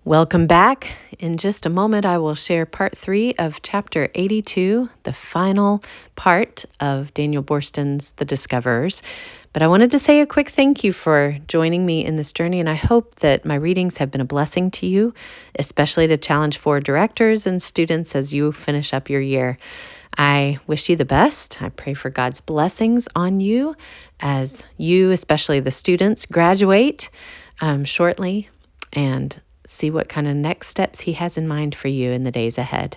Welcome back. In just a moment, I will share part 3 of chapter 82, the final part of Daniel Boorstin's The Discoverers. But I wanted to say a quick thank you for joining me in this journey, and I hope that my readings have been a blessing to you, especially to challenge for directors and students as you finish up your year. I wish you the best. I pray for God's blessings on you as you, especially the students, graduate shortly and see what kind of next steps He has in mind for you in the days ahead.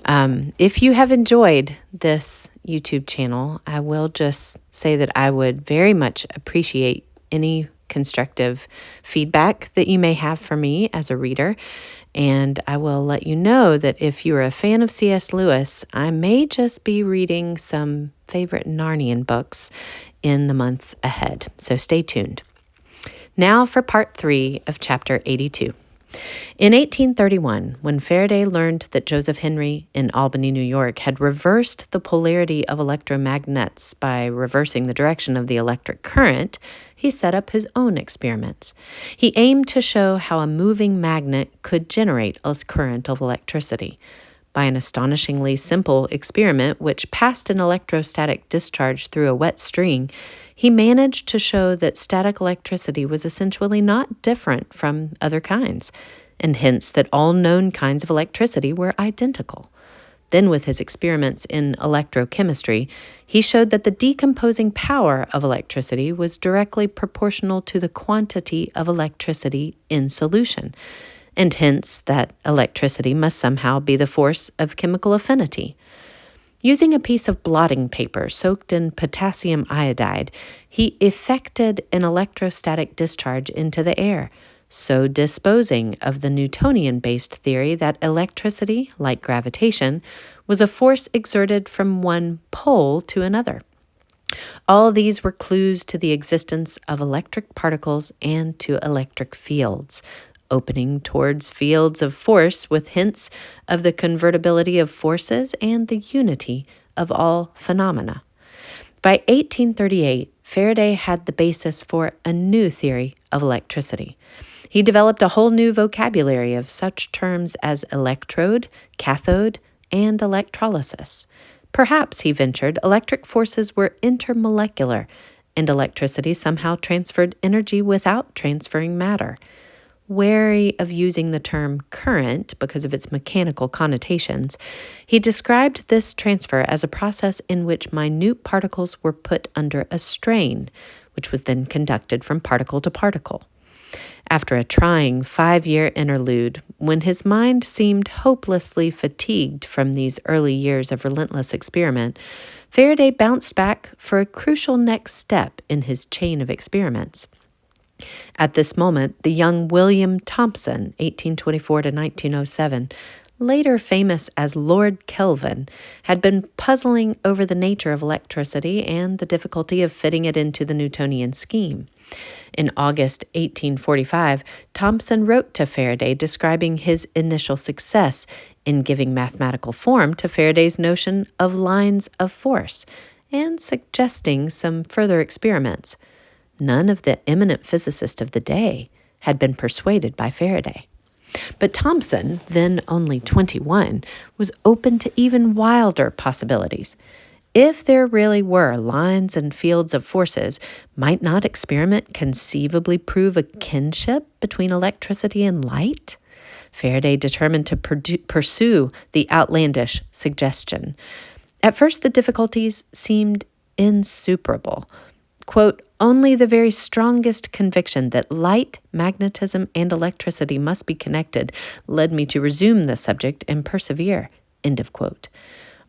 If you have enjoyed this YouTube channel, I will just say that I would very much appreciate any constructive feedback that you may have for me as a reader. And I will let you know that if you're a fan of C.S. Lewis, I may just be reading some favorite Narnian books in the months ahead. So stay tuned. Now for part 3 of chapter 82. In 1831, when Faraday learned that Joseph Henry in Albany, New York, had reversed the polarity of electromagnets by reversing the direction of the electric current, he set up his own experiments. He aimed to show how a moving magnet could generate a current of electricity. By an astonishingly simple experiment which passed an electrostatic discharge through a wet string, he managed to show that static electricity was essentially not different from other kinds, and hence that all known kinds of electricity were identical. Then, with his experiments in electrochemistry, he showed that the decomposing power of electricity was directly proportional to the quantity of electricity in solution, and hence that electricity must somehow be the force of chemical affinity. Using a piece of blotting paper soaked in potassium iodide, he effected an electrostatic discharge into the air, so disposing of the Newtonian-based theory that electricity, like gravitation, was a force exerted from one pole to another. All these were clues to the existence of electric particles and to electric fields, opening towards fields of force with hints of the convertibility of forces and the unity of all phenomena. By 1838, Faraday had the basis for a new theory of electricity. He developed a whole new vocabulary of such terms as electrode, cathode, and electrolysis. Perhaps, he ventured, electric forces were intermolecular, and electricity somehow transferred energy without transferring matter. Wary of using the term current because of its mechanical connotations, he described this transfer as a process in which minute particles were put under a strain, which was then conducted from particle to particle. After a trying 5-year interlude, when his mind seemed hopelessly fatigued from these early years of relentless experiment, Faraday bounced back for a crucial next step in his chain of experiments. At this moment, the young William Thomson, 1824 to 1907, later famous as Lord Kelvin, had been puzzling over the nature of electricity and the difficulty of fitting it into the Newtonian scheme. In August 1845, Thomson wrote to Faraday describing his initial success in giving mathematical form to Faraday's notion of lines of force and suggesting some further experiments. None of the eminent physicists of the day had been persuaded by Faraday. But Thomson, then only 21, was open to even wilder possibilities. If there really were lines and fields of forces, might not experiment conceivably prove a kinship between electricity and light? Faraday determined to pursue the outlandish suggestion. At first, the difficulties seemed insuperable. Quote, only the very strongest conviction that light, magnetism, and electricity must be connected led me to resume the subject and persevere, end of quote.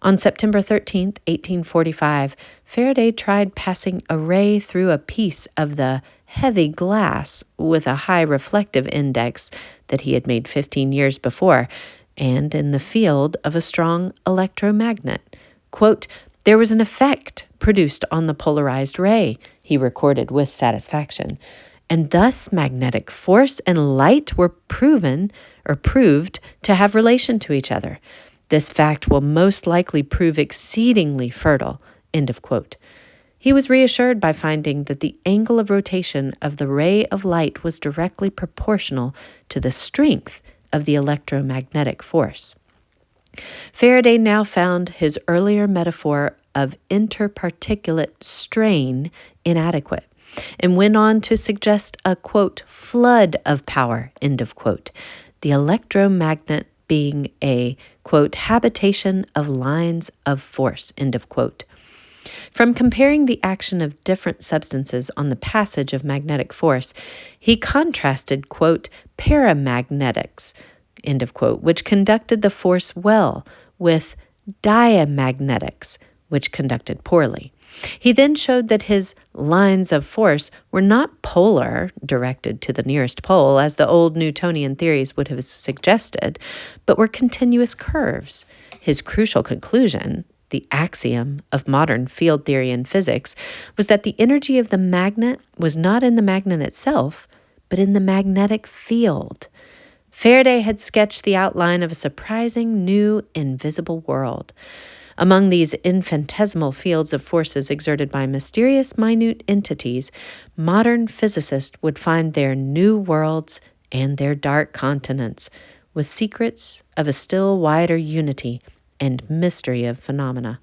On September 13, 1845, Faraday tried passing a ray through a piece of the heavy glass with a high reflective index that he had made 15 years before, and in the field of a strong electromagnet. Quote, there was an effect produced on the polarized ray, he recorded with satisfaction, and thus magnetic force and light were proved to have relation to each other. This fact will most likely prove exceedingly fertile, end of quote. He was reassured by finding that the angle of rotation of the ray of light was directly proportional to the strength of the electromagnetic force. Faraday now found his earlier metaphor of interparticulate strain inadequate, and went on to suggest a, quote, flood of power, end of quote, the electromagnet being a, quote, habitation of lines of force, end of quote. From comparing the action of different substances on the passage of magnetic force, he contrasted, quote, paramagnetics, end of quote, which conducted the force well, with diamagnetics, which conducted poorly. He then showed that his lines of force were not polar, directed to the nearest pole, as the old Newtonian theories would have suggested, but were continuous curves. His crucial conclusion, the axiom of modern field theory and physics, was that the energy of the magnet was not in the magnet itself, but in the magnetic field. Faraday had sketched the outline of a surprising new invisible world. Among these infinitesimal fields of forces exerted by mysterious minute entities, modern physicists would find their new worlds and their dark continents, with secrets of a still wider unity and mystery of phenomena.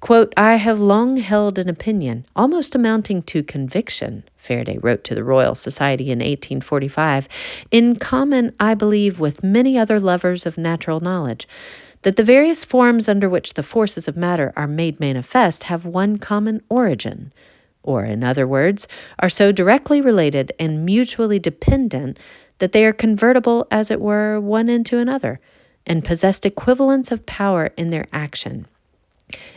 Quote, I have long held an opinion, almost amounting to conviction, Faraday wrote to the Royal Society in 1845, in common, I believe, with many other lovers of natural knowledge, that the various forms under which the forces of matter are made manifest have one common origin, or, in other words, are so directly related and mutually dependent that they are convertible, as it were, one into another, and possessed equivalents of power in their action.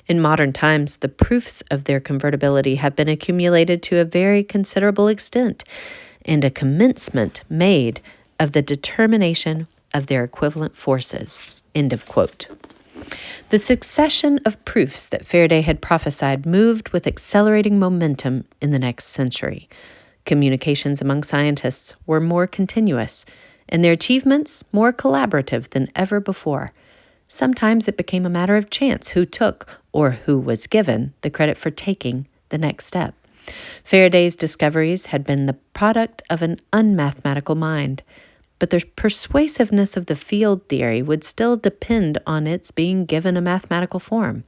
In modern times, the proofs of their convertibility have been accumulated to a very considerable extent, and a commencement made of the determination of their equivalent forces. End of quote. The succession of proofs that Faraday had prophesied moved with accelerating momentum in the next century. Communications among scientists were more continuous, and their achievements more collaborative than ever before. Sometimes it became a matter of chance who took, or who was given, the credit for taking the next step. Faraday's discoveries had been the product of an unmathematical mind, but the persuasiveness of the field theory would still depend on its being given a mathematical form.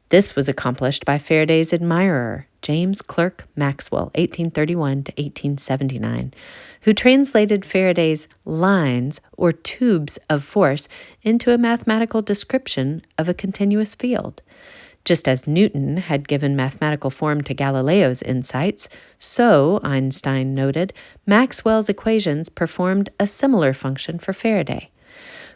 This was accomplished by Faraday's admirer, James Clerk Maxwell, 1831 to 1879, who translated Faraday's lines or tubes of force into a mathematical description of a continuous field. Just as Newton had given mathematical form to Galileo's insights, so, Einstein noted, Maxwell's equations performed a similar function for Faraday.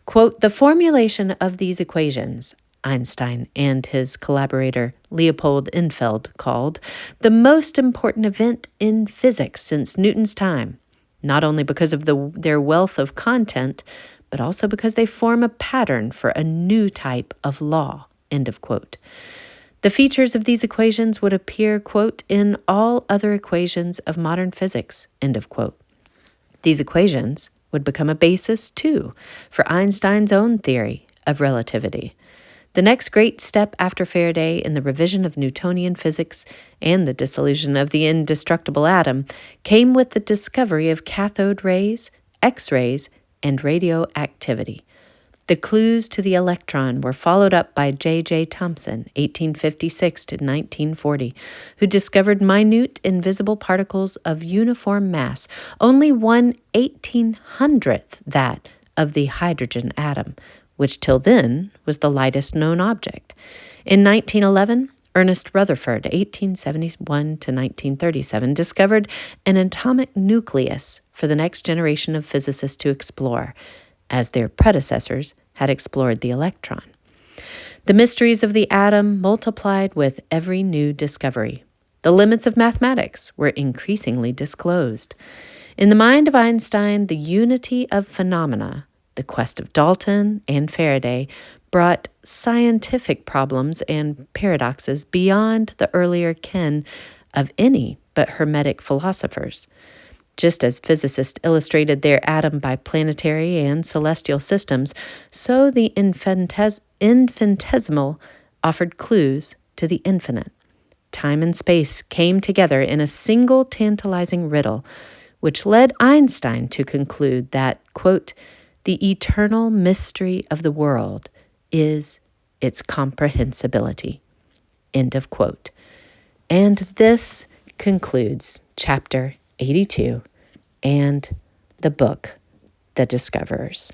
Quote, the formulation of these equations, Einstein and his collaborator Leopold Infeld called, the most important event in physics since Newton's time, not only because of their wealth of content, but also because they form a pattern for a new type of law, end of quote. The features of these equations would appear, quote, in all other equations of modern physics, end of quote. These equations would become a basis, too, for Einstein's own theory of relativity. The next great step after Faraday in the revision of Newtonian physics and the dissolution of the indestructible atom came with the discovery of cathode rays, X-rays, and radioactivity. The clues to the electron were followed up by J.J. Thomson, 1856 to 1940, who discovered minute invisible particles of uniform mass, only 1/1800th that of the hydrogen atom, which till then was the lightest known object. In 1911, Ernest Rutherford, 1871 to 1937, discovered an atomic nucleus for the next generation of physicists to explore, as their predecessors had explored the electron. The mysteries of the atom multiplied with every new discovery. The limits of mathematics were increasingly disclosed. In the mind of Einstein, the unity of phenomena, the quest of Dalton and Faraday, brought scientific problems and paradoxes beyond the earlier ken of any but Hermetic philosophers. Just as physicists illustrated their atom by planetary and celestial systems, so the infinitesimal offered clues to the infinite. time and space came together in a single tantalizing riddle, which led Einstein to conclude that, quote, the eternal mystery of the world is its comprehensibility, end of quote. And this concludes chapter 82 and the book, The Discoverers.